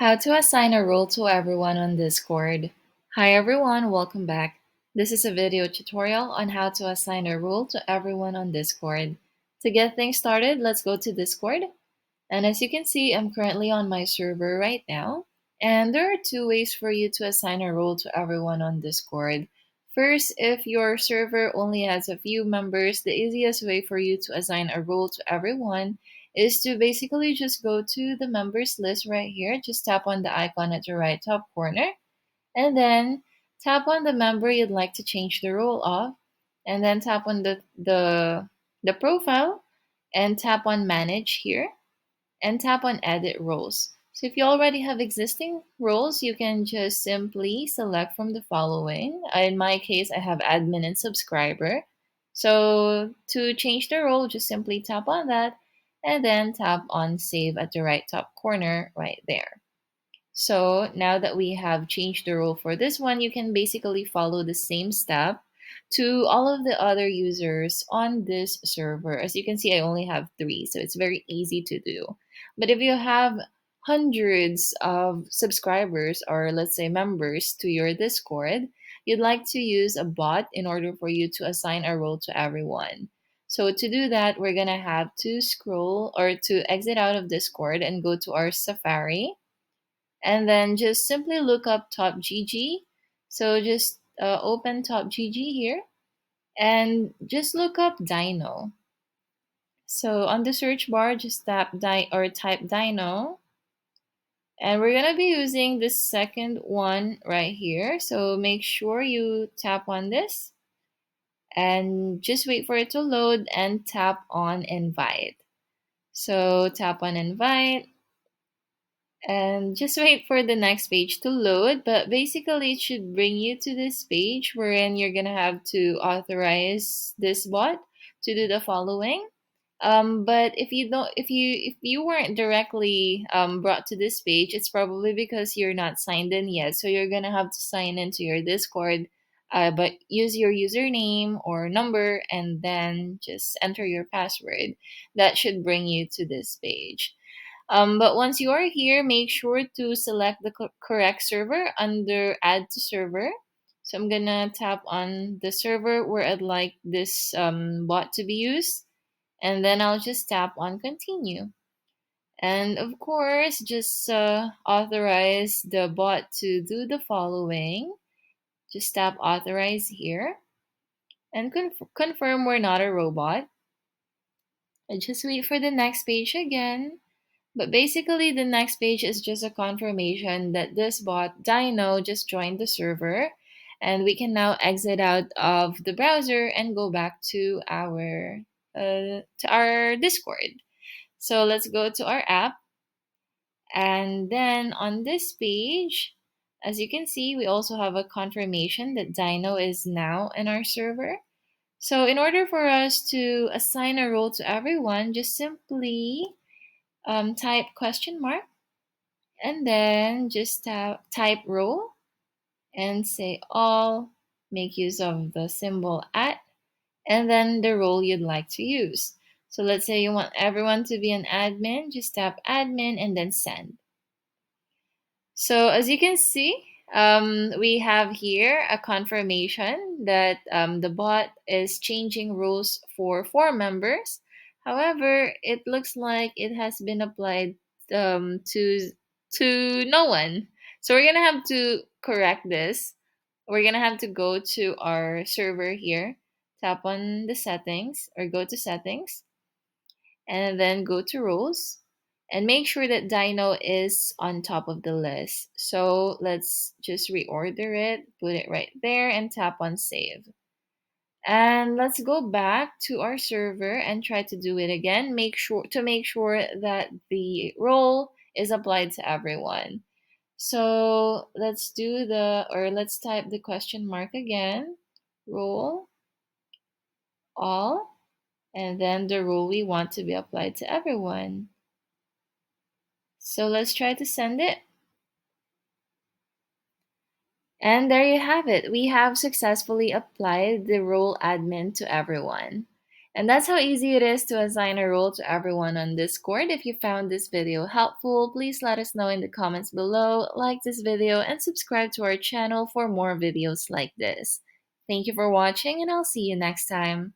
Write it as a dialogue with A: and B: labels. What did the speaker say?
A: How to assign a role to everyone on Discord. Hi everyone, welcome back. This is a video tutorial on how to assign a role to everyone on Discord. To get things started, let's go to Discord. And as you can see, I'm currently on my server right now. And there are two ways for you to assign a role to everyone on Discord. First, if your server only has a few members, the easiest way for you to assign a role to everyone is to basically just go to the members list right here. Just tap on the icon at the right top corner and then tap on the member you'd like to change the role of, and then tap on the profile and tap on manage here and tap on edit roles. So if you already have existing roles, you can just simply select from the following. In my case, I have admin and subscriber. So to change the role, just simply tap on that and then tap on save at the right top corner right there. So now that we have changed the role for this one, you can basically follow the same step to all of the other users on this server. As you can see, I only have three, so it's very easy to do. But if you have hundreds of subscribers or let's say members to your Discord, you'd like to use a bot in order for you to assign a role to everyone. So to do that, we're gonna have to scroll or to exit out of Discord and go to our Safari and then just simply look up TopGG. So just open TopGG here and just look up Dino. So on the search bar, just type Dino. And we're gonna be using this second one right here. So make sure you tap on this and just wait for it to load and tap on invite. So tap on invite and just wait for the next page to load. But basically, it should bring you to this page wherein you're gonna have to authorize this bot to do the following. But if you weren't directly brought to this page, it's probably because you're not signed in yet. So you're gonna have to sign into your Discord. But use your username or number and then just enter your password. That should bring you to this page. But once you are here, make sure to select the correct server under Add to Server. So I'm gonna tap on the server where I'd like this bot to be used, and then I'll just tap on Continue. And of course, just authorize the bot to do the following. Just tap Authorize here and confirm we're not a robot. And just wait for the next page again. But basically, the next page is just a confirmation that this bot, Dino, just joined the server. And we can now exit out of the browser and go back to our Discord. So let's go to our app. And then on this page, as you can see, we also have a confirmation that Dino is now in our server. So in order for us to assign a role to everyone, just simply type question mark and then just type role and say all, make use of the symbol at, and then the role you'd like to use. So let's say you want everyone to be an admin, just tap admin and then send. So as you can see, we have here a confirmation that the bot is changing roles for 4 members. However, it looks like it has been applied to no one. So we're gonna have to correct this. We're gonna have to go to our server here, tap on the settings or go to settings, and then go to roles and make sure that Dino is on top of the list. So let's just reorder it, put it right there and tap on save. And let's go back to our server and try to do it again. Make sure that the role is applied to everyone. So let's type the question mark again, role, all, and then the rule we want to be applied to everyone. So let's try to send it. And there you have it. We have successfully applied the role admin to everyone. And that's how easy it is to assign a role to everyone on Discord. If you found this video helpful, please let us know in the comments below, like this video, and subscribe to our channel for more videos like this. Thank you for watching, and I'll see you next time.